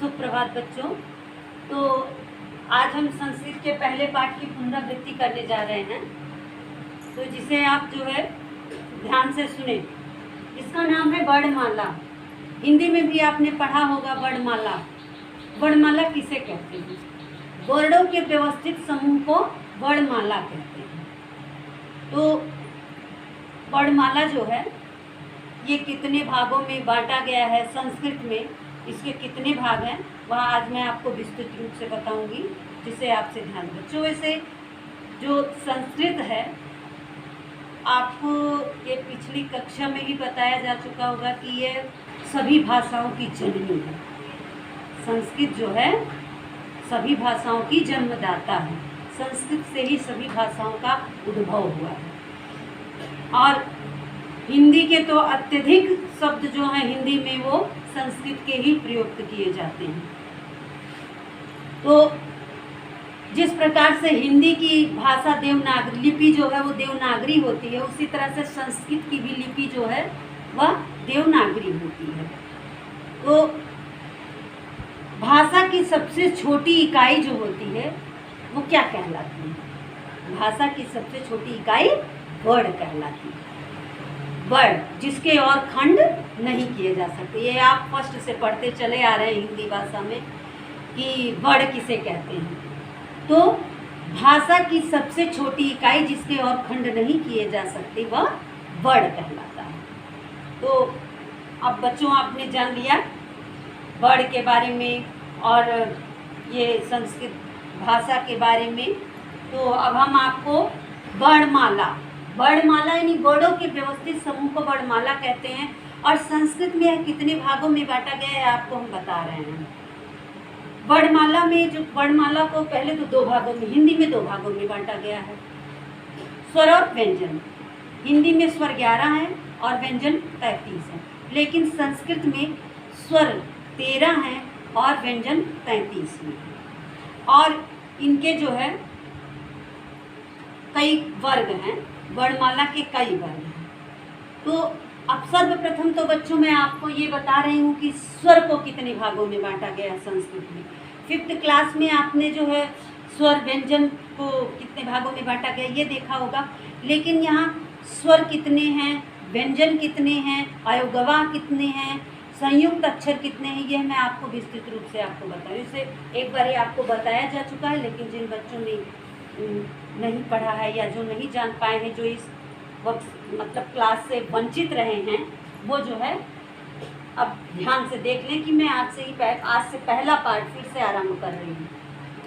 सुप्रभात बच्चों। तो आज हम संस्कृत के पहले पाठ की पुनरावृत्ति करने जा रहे हैं, तो जिसे आप जो है ध्यान से सुने। इसका नाम है वर्णमाला। हिंदी में भी आपने पढ़ा होगा वर्णमाला। वर्णमाला किसे कहते हैं? वर्णों के व्यवस्थित समूह को वर्णमाला कहते हैं। तो वर्णमाला जो है ये कितने भागों में बांटा गया है संस्कृत में, इसके कितने भाग हैं वह आज मैं आपको विस्तृत रूप से बताऊंगी, जिसे आपसे ध्यान बच्चों। वैसे जो संस्कृत है आपको ये पिछली कक्षा में ही बताया जा चुका होगा कि ये सभी भाषाओं की जननी है। संस्कृत जो है सभी भाषाओं की जन्मदाता है। संस्कृत से ही सभी भाषाओं का उद्भव हुआ है। और हिंदी के तो अत्यधिक शब्द जो हैं हिंदी में वो संस्कृत के ही प्रयुक्त किए जाते हैं। तो जिस प्रकार से हिंदी की भाषा देवनागरी लिपि जो है वो देवनागरी होती है, उसी तरह से संस्कृत की भी लिपि जो है वह देवनागरी होती है। तो भाषा की सबसे छोटी इकाई जो होती है वो क्या कहलाती है? भाषा की सबसे छोटी इकाई वर्ड कहलाती है। वर्ड जिसके और खंड नहीं किए जा सकते। ये आप फर्स्ट से पढ़ते चले आ रहे हैं हिंदी भाषा में कि वर्ड किसे कहते हैं। तो भाषा की सबसे छोटी इकाई जिसके और खंड नहीं किए जा सकते वह वर्ड कहलाता है। तो अब बच्चों आपने जान लिया वर्ड के बारे में और ये संस्कृत भाषा के बारे में। तो अब हम आपको वर्णमाला यानी वर्णों के व्यवस्थित समूह को वर्णमाला कहते हैं। और संस्कृत में यह कितने भागों में बांटा गया है आपको हम बता रहे हैं। वर्णमाला में जो वर्णमाला को पहले तो 2 भागों में, हिंदी में 2 भागों में बांटा गया है, स्वर और व्यंजन। हिंदी में स्वर 11 है और व्यंजन 33 है, लेकिन संस्कृत में स्वर 13 हैं और व्यंजन 33 हैं। और इनके जो है कई वर्ग हैं, वर्णमाला के कई वर्ग हैं। तो अब सर्वप्रथम तो बच्चों मैं आपको ये बता रही हूँ कि स्वर को कितने भागों में बांटा गया है संस्कृत में। 5th क्लास में आपने जो है स्वर व्यंजन को कितने भागों में बांटा गया ये देखा होगा, लेकिन यहाँ स्वर कितने हैं, व्यंजन कितने हैं, अयोगवाह कितने हैं, संयुक्त अक्षर कितने हैं, यह मैं आपको विस्तृत रूप से आपको बता रही हूँ। इसे एक बार ही आपको बताया जा चुका है, लेकिन जिन बच्चों ने नहीं पढ़ा है या जो नहीं जान पाए हैं, जो इस वक्त मतलब क्लास से वंचित रहे हैं, वो जो है अब ध्यान से देख लें कि मैं आज से पहला पार्ट फिर से आरंभ कर रही हूँ।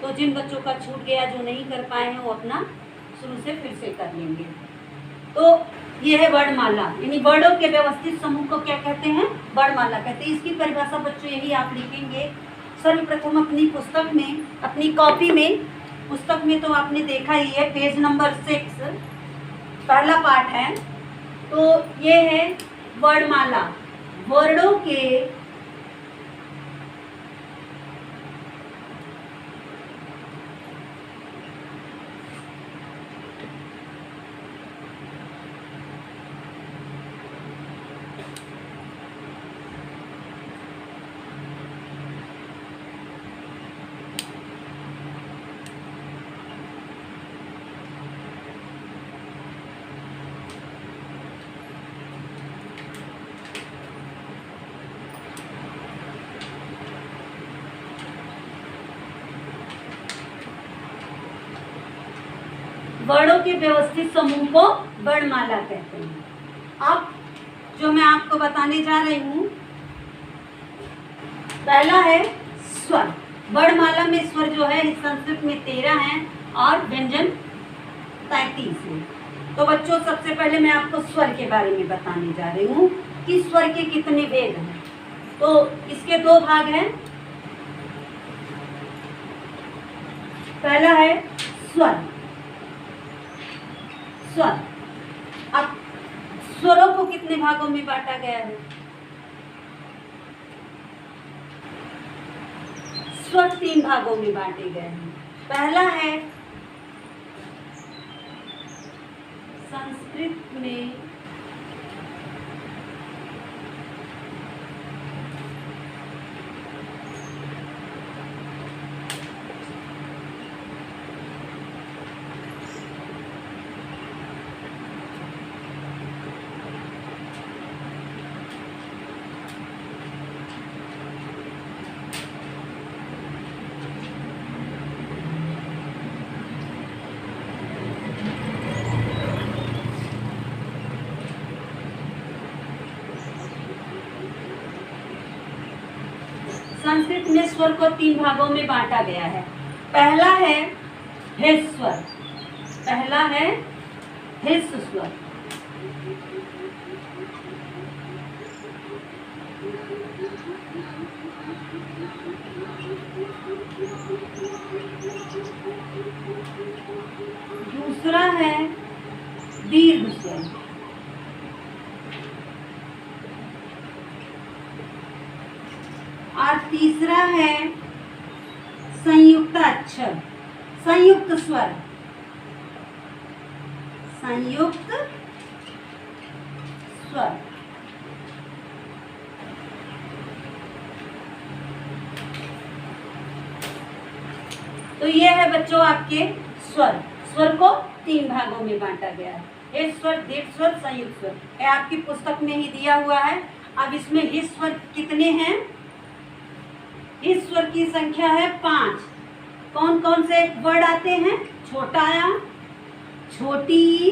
तो जिन बच्चों का छूट गया, जो नहीं कर पाए हैं, वो अपना शुरू से फिर से कर लेंगे। तो ये है वर्णमाला, यानी वर्णों के व्यवस्थित समूह को क्या कहते हैं? वर्णमाला कहते हैं। इसकी परिभाषा बच्चों यही आप लिखेंगे सर्वप्रथम अपनी पुस्तक में, अपनी कॉपी में। पुस्तक में तो आपने देखा ही है, पेज नंबर 6 पहला पाठ है। तो ये है वर्णमाला, वर्णों के वर्णों के व्यवस्थित समूह को वर्णमाला कहते हैं। अब जो मैं आपको बताने जा रही हूँ, पहला है स्वर। वर्णमाला में स्वर जो है संस्कृत में 13 हैं और व्यंजन 33 हैं। तो बच्चों सबसे पहले मैं आपको स्वर के बारे में बताने जा रही हूँ कि स्वर के कितने भेद हैं। तो इसके 2 भाग हैं। पहला है स्वर। स्वर, अब स्वरों को कितने भागों में बांटा गया है? स्वर 3 भागों में बांटे गए हैं। पहला है संस्कृत में संस्कृत में स्वर को 3 भागों में बांटा गया है। पहला है ह्रस्व स्वर, पहला है ह्रस्व स्वर। दूसरा है दीर्घ स्वर, और तीसरा है संयुक्त अक्षर, संयुक्त स्वर, संयुक्त स्वर। तो ये है बच्चों आपके स्वर। स्वर को 3 भागों में बांटा गया है, ह्रस्व स्वर, दीर्घ स्वर, संयुक्त स्वर। ये आपकी पुस्तक में ही दिया हुआ है। अब इसमें ह्रस्व स्वर कितने हैं? ह्रस्व स्वर की संख्या है 5। कौन कौन से वर्ड आते हैं? छोटा या, छोटी,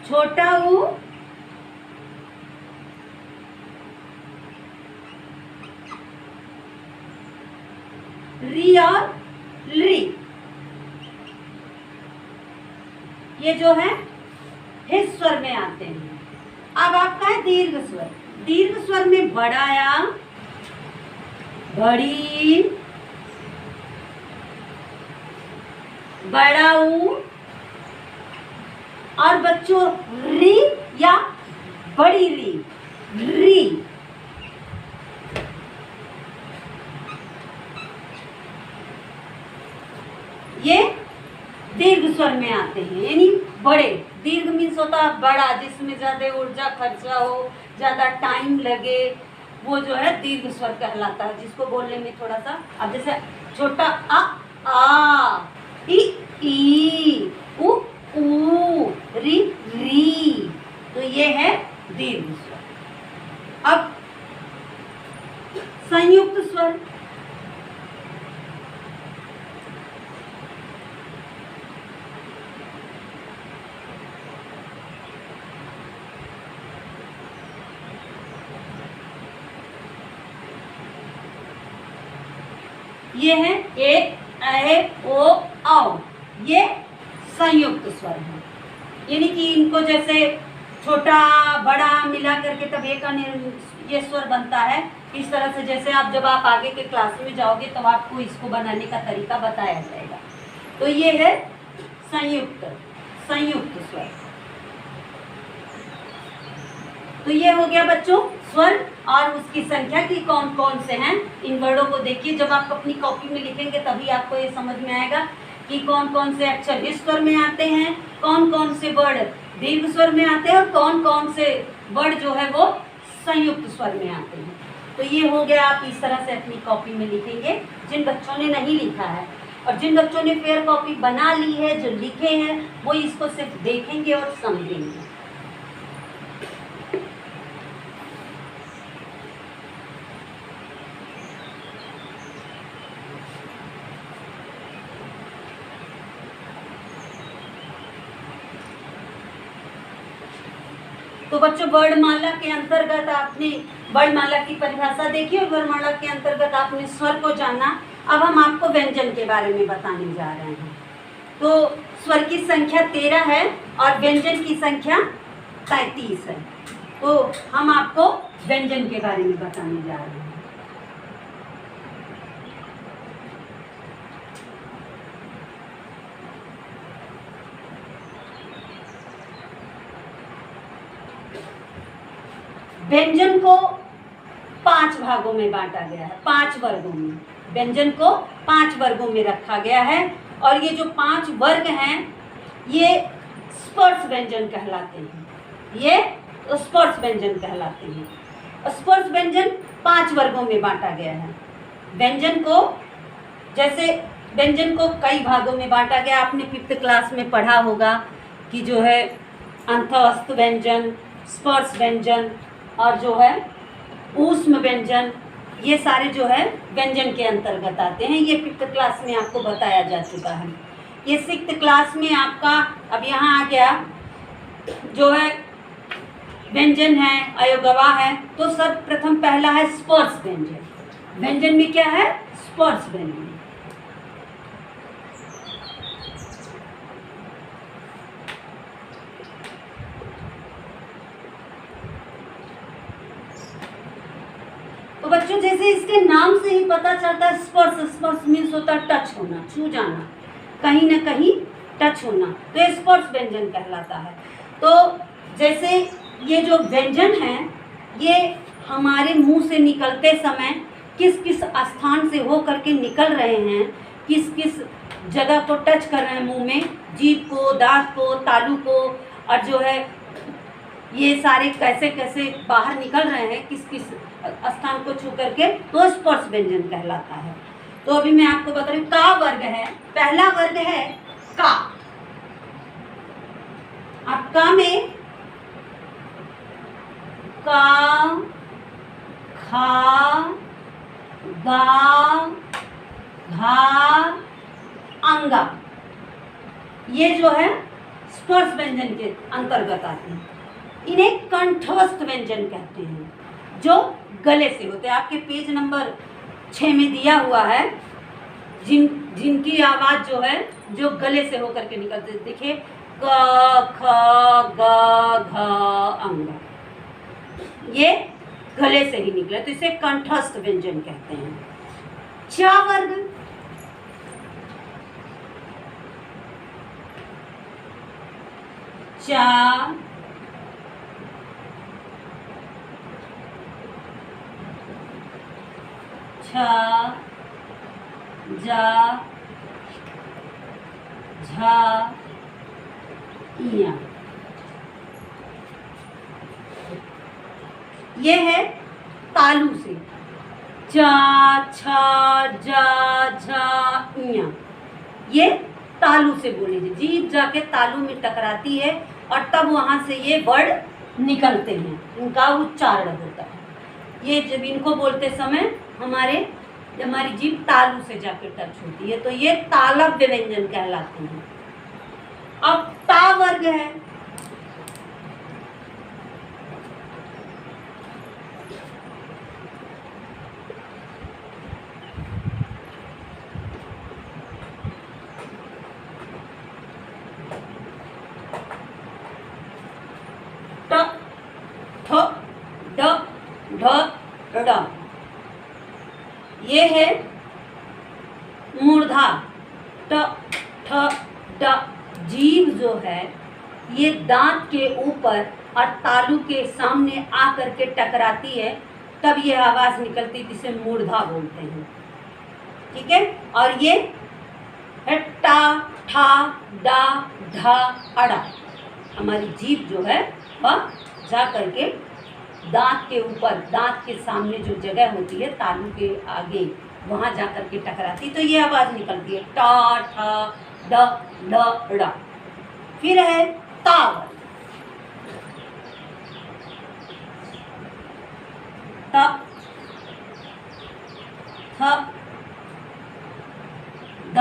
छोटा ऊ, री और ली। ये जो है ह्रस्व स्वर में आते हैं। अब आपका है दीर्घ स्वर। दीर्घ स्वर में बड़ा या, बड़ी, बड़ा ऊ, और बच्चों री या बड़ी री, री। ये दीर्घ स्वर में आते हैं, यानी बड़े। दीर्घ मीन्स होता है बड़ा, जिसमें ज्यादा ऊर्जा खर्चा हो, ज्यादा टाइम लगे, वो जो है दीर्घ स्वर कहलाता है, जिसको बोलने में थोड़ा सा। अब जैसे छोटा आ, ई, उ, री, री, तो ये है दीर्घ स्वर। अब संयुक्त स्वर। ये है ए, ओ, औ। ये संयुक्त स्वर है, यानी कि इनको जैसे छोटा बड़ा मिला करके तब एक ये स्वर बनता है। इस तरह से जैसे आप जब आप आगे के क्लास में जाओगे तो आपको इसको बनाने का तरीका बताया जाएगा। तो ये है संयुक्त स्वर। तो ये हो गया बच्चों स्वर और उसकी संख्या की कौन कौन से हैं। इन वर्डों को देखिए, जब आप अपनी कॉपी में लिखेंगे तभी आपको ये समझ में आएगा कि कौन कौन से अक्षर इस स्वर में आते हैं, कौन कौन से वर्ड दीर्घ स्वर में आते हैं और कौन कौन से वर्ड जो है वो संयुक्त स्वर में आते हैं। तो ये हो गया, आप इस तरह से अपनी कॉपी में लिखेंगे। जिन बच्चों ने नहीं लिखा है और जिन बच्चों ने फेयर कॉपी बना ली है, जो लिखे हैं, वो इसको सिर्फ देखेंगे और समझेंगे। तो बच्चों वर्णमाला के अंतर्गत आपने वर्णमाला की परिभाषा देखी और वर्णमाला के अंतर्गत आपने स्वर को जाना। अब हम आपको व्यंजन के बारे में बताने जा रहे हैं। तो स्वर की संख्या 13 है और व्यंजन की संख्या 33 है। तो हम आपको व्यंजन के बारे में बताने जा रहे हैं। व्यंजन को 5 भागों में बांटा गया है, 5 वर्गों में। व्यंजन को 5 वर्गों में रखा गया है और ये जो 5 वर्ग हैं ये स्पर्श व्यंजन कहलाते हैं। ये स्पर्श व्यंजन कहलाते हैं। स्पर्श व्यंजन 5 वर्गों में बांटा गया है। व्यंजन को जैसे व्यंजन को कई भागों में बांटा गया। आपने 5th क्लास में पढ़ा होगा कि जो है अंतःस्थ व्यंजन, स्पर्श व्यंजन और जो है ऊष्म व्यंजन, ये सारे जो है व्यंजन के अंतर्गत आते हैं। ये 5th क्लास में आपको बताया जा चुका है। ये 6th क्लास में आपका अब यहाँ आ गया जो है व्यंजन है, अयोगवा है, तो सर्वप्रथम पहला है स्पर्श व्यंजन। व्यंजन में क्या है? स्पर्श व्यंजन। तो बच्चों जैसे इसके नाम से ही पता चलता है स्पर्श, स्पर्श मीन्स होता है टच होना, छू जाना, कहीं ना कहीं टच होना, तो ये स्पर्श व्यंजन कहलाता है। तो जैसे ये जो व्यंजन है ये हमारे मुंह से निकलते समय किस किस स्थान से हो करके निकल रहे हैं, किस किस जगह को टच कर रहे हैं मुंह में, जीभ को, दांत को, तालू को, और जो है ये सारे कैसे कैसे बाहर निकल रहे हैं, किस किस स्थान को छू करके, तो स्पर्श व्यंजन कहलाता है। तो अभी मैं आपको बता रही हूँ, का वर्ग है, पहला वर्ग है का। अब का में का, खा, गा, घा, अंगा, ये जो है स्पर्श व्यंजन के अंतर्गत आते हैं। इन्हें कंठस्थ व्यंजन कहते हैं, जो गले से होते हैं। आपके पेज नंबर 6 में दिया हुआ है जिनकी आवाज जो है जो गले से होकर के निकलते हैं। देखिए क, ख, ग, घ, अंग, ये गले से ही निकले, तो इसे कंठस्थ व्यंजन कहते हैं। च वर्ग, चा, छ, जा, झा, इया, ये है तालू से, चा, छा, जा, झा, इया, ये तालू से बोले, जीभ जाके तालू में टकराती है और तब वहां से ये वर्ड निकलते हैं, इनका उच्चारण होता है। ये जब इनको बोलते समय हमारी जीभ तालू से जाके टच होती है, तो ये तालव्य व्यंजन कहलाते हैं। अब ता वर्ग है, ट, ठ, ड, ढ, ड, ये है मूर्धा। ट, ठ, ड, जीभ जो है ये दांत के ऊपर और तालू के सामने आकर के टकराती है, तब ये आवाज निकलती, जिसे मूर्धा बोलते हैं। ठीक है, और ये है टा, ठा, डा, ढा, अड़ा। हमारी जीभ जो है वह जा करके दांत के ऊपर, दांत के सामने जो जगह होती है तालू के आगे, वहां जा करके टकराती, तो ये आवाज निकलती है टा, ठा, ड, ड, ड़। फिर है तावर, त, थ, द,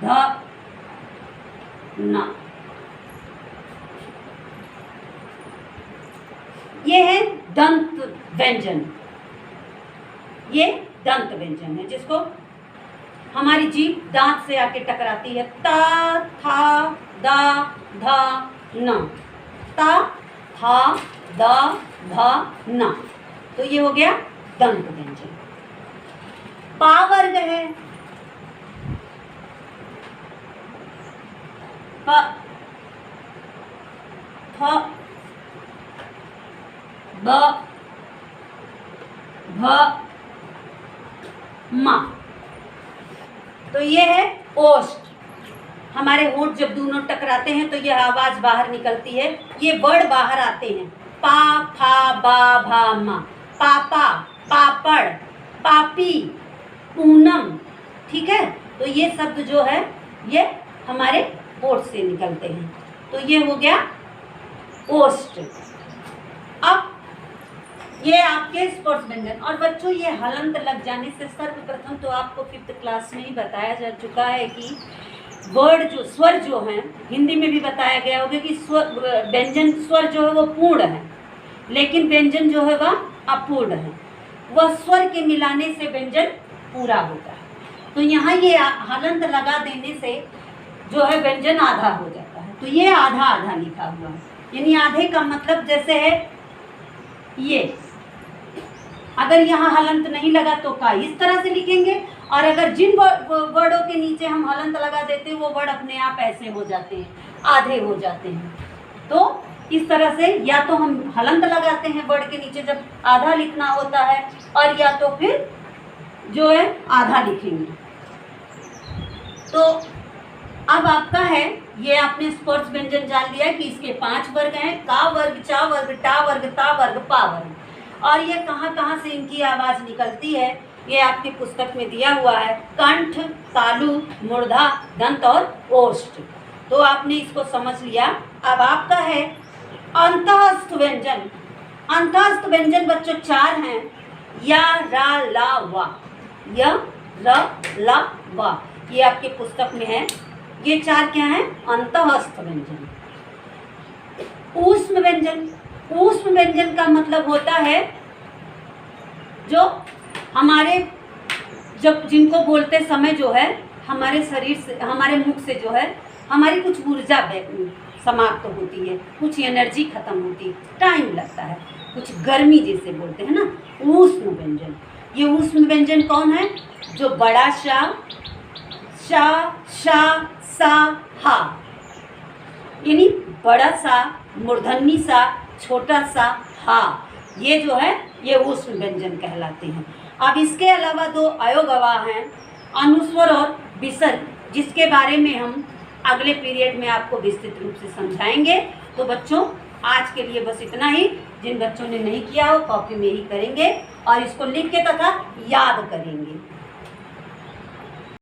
ध, न। ये है दंत व्यंजन, ये दंत व्यंजन है जिसको हमारी जीभ दांत से आके टकराती है। ता, था, दा, धा, न, ता, था, दा, धा, न, तो ये हो गया दंत व्यंजन। पा वर्ग है, प, फ, ब, भ, म, तो ये है ओष्ठ। हमारे होंठ जब दोनों टकराते हैं तो ये आवाज बाहर निकलती है, ये वर्ड बाहर आते हैं। पा, फा, बा, भा, मा, पापा, पापड़, पापी, पूनम। ठीक है, तो ये शब्द जो है ये हमारे होंठ से निकलते हैं, तो ये हो गया ओष्ठ। अब ये आपके स्पर्श व्यंजन। और बच्चों ये हलंत लग जाने से सर्वप्रथम तो आपको 5th क्लास में ही बताया जा चुका है कि वर्ड जो स्वर जो हैं, हिंदी में भी बताया गया होगा कि व्यंजन स्वर जो है वो पूर्ण है, लेकिन व्यंजन जो है वह अपूर्ण है। वह स्वर के मिलाने से व्यंजन पूरा होता है। तो यहाँ ये हलंत लगा देने से जो है व्यंजन आधा हो जाता है। तो ये आधा आधा लिखा हुआ है, यानी आधे का मतलब जैसे है ये, अगर यहाँ हलंत नहीं लगा तो का इस तरह से लिखेंगे, और अगर जिन वर्डों के नीचे हम हलंत लगा देते हैं वो वर्ड अपने आप ऐसे हो जाते हैं, आधे हो जाते हैं। तो इस तरह से या तो हम हलंत लगाते हैं वर्ड के नीचे जब आधा लिखना होता है, और या तो फिर जो है आधा लिखेंगे। तो अब आपका है, ये आपने स्पर्श व्यंजन जान लिया कि इसके 5 वर्ग हैं, का वर्ग, चा वर्ग, टा वर्ग, ता वर्ग, पा वर्ग। और ये कहाँ कहाँ से इनकी आवाज़ निकलती है ये आपकी पुस्तक में दिया हुआ है, कंठ, तालु, मूर्धा, दंत और ओष्ठ। तो आपने इसको समझ लिया। अब आपका है अंतःस्थ व्यंजन। अंतःस्थ व्यंजन बच्चों 4 हैं, या, रा, ला, वा। या, र, ला, वा, ये आपकी पुस्तक में है। ये 4 क्या हैं? अंतःस्थ व्यंजन। ऊष्म व्यंजन। ऊष्म व्यंजन का मतलब होता है जो हमारे जब जिनको बोलते समय जो है हमारे शरीर से, हमारे मुख से जो है हमारी कुछ ऊर्जा समाप्त होती है, कुछ एनर्जी खत्म होती है, टाइम लगता है, कुछ गर्मी जिसे बोलते हैं ना, ऊष्म व्यंजन। ये ऊष्म व्यंजन कौन है? जो बड़ा शा, शा, सा, हा, यानी बड़ा सा, मूर्धन्य सा, छोटा सा, हा, ये जो है ये ऊष्म व्यंजन कहलाते हैं। अब इसके अलावा 2 अयोगवाह हैं, अनुस्वर और विसर्ग, जिसके बारे में हम अगले पीरियड में आपको विस्तृत रूप से समझाएंगे। तो बच्चों आज के लिए बस इतना ही। जिन बच्चों ने नहीं किया हो कॉपी में ही करेंगे और इसको लिख के तथा याद करेंगे।